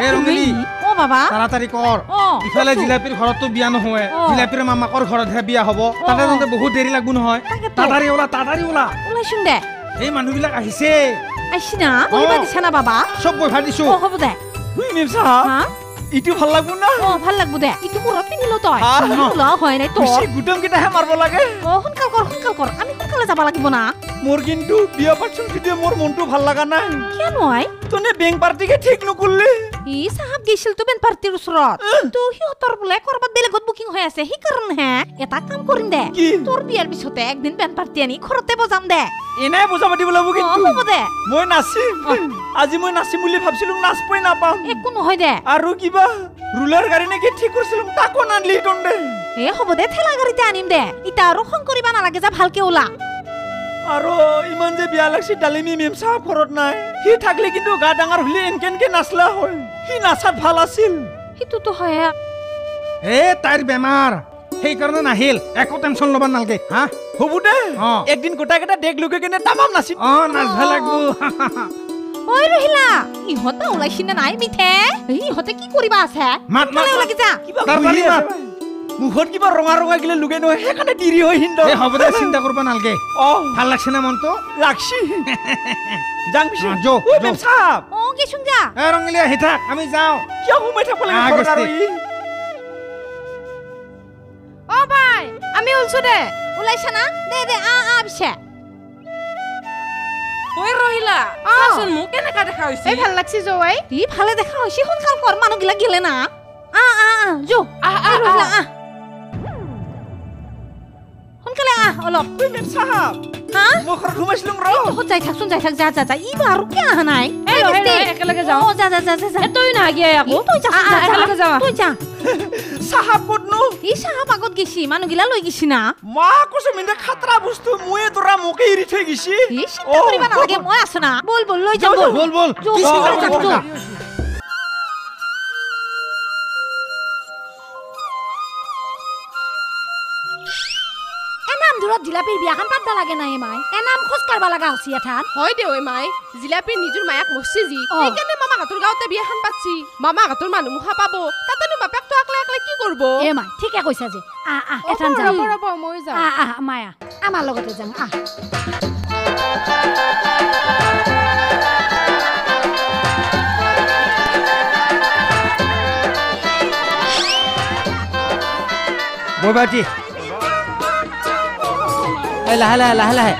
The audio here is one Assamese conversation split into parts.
এ ৰঙেলি ও বাবা তাড়াতাড়ি কৰ ইফালে জিলাপিৰ ঘৰতো বিয়া নহয় জিলাপিৰ মামাকৰ ঘৰতহে বিয়া হ'ব তাতে ততে বহুত দেৰি লাগব নহয় তাড়াতাড়ি ওলা ওলাইছোন দে এই মানুহবিলাক আহিছে আইছি না কইবা দিছ না বাবা সব বইভা দিছো হ'ব দে মিম সাহেব হা ইটো ভাল লাগব না ভাল লাগব দে ইটো পুরো পিনিলো তই ওলা হয় নাই তো গুটম কিটাহে মারব লাগে সোনকাল কর আমি সোনকালে যাব লাগিব না মোর কিন্তু বিয়া পাছন যদি মোর মনটো ভাল লাগা নাই কেন হয় তনে বেং পার্টিকে ঠিক নকরলি ই সাহাব গেছিল তো বেন পার্টির উসরত তো হিওতর বলে করবাত বেলেগত বুকিং হৈ আছে হি কারণ হে এটা কাম কৰিম দে তোর বিয়ার পিছতে একদিন বেন পার্টি আনি ঘরতে বজাম দে এনাই বুঝাব দিব লাগব কিন্তু হ'ব দে মই নাচিম আজি মই নাচিম বুলি ভাবছিলুম নাচপই নাপাম একো নহয় দে আৰু কিবা রুলার গাড়ি নাকি ঠিক করছিলুম তাকো নানলি টন্ডে হ'ব দে ঠেলা গাড়িতে আনিম দে ইটা আৰু খং কৰিবা নালাগে যা ভালকে ওলা আৰু ইমান যে বিয়া লাগছি ডালিমি মেম সাহেব ঘৰত নাই হি থাকলে কিন্তু গা ডাঙৰ হলি এনকেনকে নাচলা হয় হি নাচাত ভাল আছিল হিতু তো হয় হে তাইৰ বেমাৰ সেই কাৰণে নাহিল একো টেনচন লবা নালগে হা হবু দে একদিন গোটা কেটা ডেক লুকে কেনে তামাম নাচিম নাচবা লাগবো ওই রহিলা ইহতে ওলাইছি না নাই মিঠে ইহতে কি কৰিবা আছে মাত লাগি যা তাড়াতাড়ি মাত মুখত কিবা ৰঙা ৰঙা গিলে লুকে নহয় সেইকাৰণে তিৰি হৈ হিন্দ এ হ'ব দে চিন্তা কৰবা নালগে ভাল লাগছে না মনটো লাগছি যাং পিছে যো মেম সাহেব গেছুন যা এ ৰঙেলি আহি থাক আমি যাওঁ কিয় ঘুমাই থাকব লাগে ঘৰত আৰু ভাই আমি ওলছো দে ওলাইছ না দে পিছে ওই রহিলা আসল মুখ কেনেকা দেখা হইছে এই ভাল লাগছি জয় ই ভালে দেখা হইছে সোনকাল কর মানুহগিলা গেলে না যো রহিলা সোনকালে অলপ মেম সাহেব হা মই ঘৰত ঘুমাইছিলুম ৰ যাই থাকচোন যা ইবা আৰু কি আহা নাই একেলগে যাও যা তুই না গিয়ে আকো তুই যা একেলগে যাও তুই যা সাহাব কতনো ই সাহাব আগত গেছি মানুহগিলা লৈ গেছি না মা কছে মিনে খাতৰা বস্তু মুয়ে তোৰা মোকে এৰি থৈ গেছি ই চিন্তা কৰিবা নালাগে মই আছো না বল লৈ যাম বল কি চিন্তা কৰিছ দূৰত জিলাপিৰ বিয়াখন পাতবা লাগে নাই মাই এনাম খোজ কাঢ়বা লাগা হসি এঠান হয় দে ওই মাই জিলাপিৰ নিজৰ মায়াক মৰছি জি এইকাৰণে মামা হাতৰ গাঁৱতে বিয়াখন পাতছি মামা হাতৰ মানুহ মুখা পাব তাতেনো বাপেকটো আকলে কি কৰব এ মাই ঠিকে কৈছা যে এঠান যাম ৰব মই যাম মায়া আমাৰ লগতে যাম বইবাটি লাহে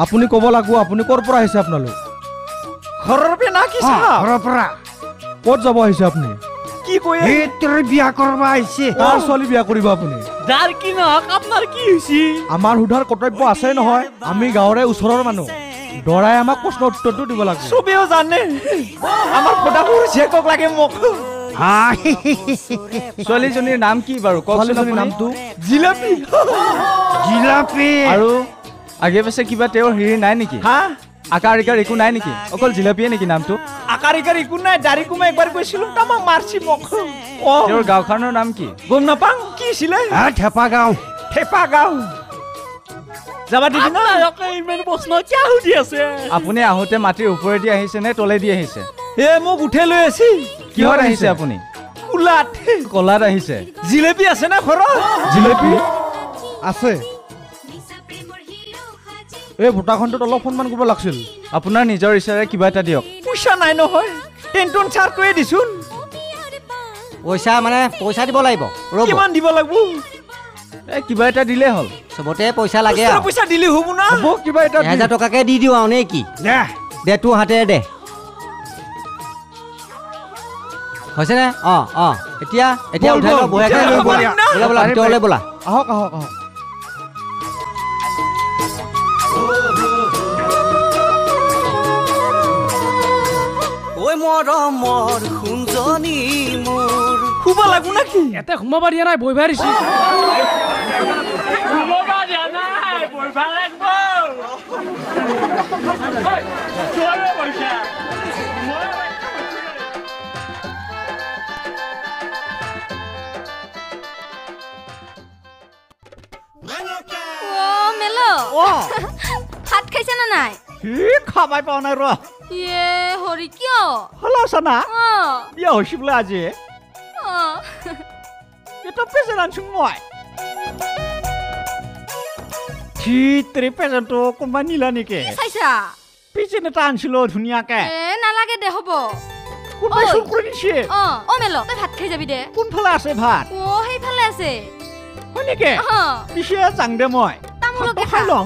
আপুনি ক'ব লাগব আপুনি ক'ৰ পৰা আহিছে আপোনালোক ঘৰৰ পৰা না কি সাহাব ঘৰৰ পৰা ক'ত যাব আহিছে আপুনি কি কয় এই তোৰ বিয়া কৰবা আহিছে কাৰ ছোৱালী বিয়া কৰিব আপুনি যাৰ কি নহক আপোনাৰ কি হৈছে আমাৰ সোধাৰ কৰ্তব্য আছে নহয় আমি গাঁৱৰে ওচৰৰ মানুহ দৰাই আমাক প্ৰশ্ন উত্তৰটো দিব লাগিব চবেও জানে আমাৰ ফটাফুৰ চেকক লাগে মোক ছোৱালীজনীৰ নাম কি বাৰু ছোৱালীজনীৰ নামটো জিলাপি আৰু আগে পাছে কিবা তেওঁৰ হেৰি নাই নেকি হা আকাৰ ইকাৰ একো নাই নেকি অকল জিলাপিয়ে নেকি নামটো আকাৰ ইকাৰ একো নাই দাড়ি কুমাই একবাৰ কৈছিলো তামাক মাৰছি মোক তেওঁৰ গাঁওখনৰ নাম কি গম নাপাং কি আছিলে থেপা গাঁও যাবা দিবি না ইমান প্ৰশ্ন কিয় সুধি আছে আপুনি আহোঁতে মাটিৰ ওপৰেদি আহিছে নে তলেদি আহিছে এ মোক উঠাই লৈ আছি কিহত আহিছে আপুনি কলাত আহিছে জিলাপি আছে না ঘৰত জিলাপি আছে এই ভোটাখনটোত অলপ সন্মান কৰিব লাগিছিল আপোনাৰ নিজৰ ইচ্ছাৰে কিবা এটা দিয়ক পইচা নাই নহয় টেনটন চাৰটোৱে দিছোন পইচা দিব লাগিব কিমান দিব লাগিব এই কিবা এটা দিলে হ'ল সবতে পইচা লাগে পইচা দিলে হ'ব না হ'ব কিবা এটা 1000 টকাকে দি দিও আৰু নে কি দে তোৰ হাতে দে হৈছে নে এতিয়া উঠাই ল বহাকে লৈ বলা ভিতৰলৈ বলা আহক ঐ মৰমৰ খুঞ্জনি মোৰ খুব লাগু নাকি এতে ঘুমাবা দিয়া নাই বইবা দিছি না নাই হি খাবাই পাও নাই ৰ ইয়ে হৰি কিয় হলা সানা অ বিয়া হৈছি বোলে আজি অ এটা প্ৰেজেন্ট আনছো মই চিত্ৰে প্ৰেজেন্টটো কোনবা নিলা নেকি চাইছা প্ৰেজেন্ট এটা আনছিলো ধুনীয়াকে নালাগে দে হ'ব কোনবাই চুৰ কৰি নিছে অ মেলো তই ভাত খাই যাবি দে কোনফালে আছে ভাত অ সেইফালে আছে হয় নেকি অ পিছে যাং দে মই তামোলকে খাই খা লওঁ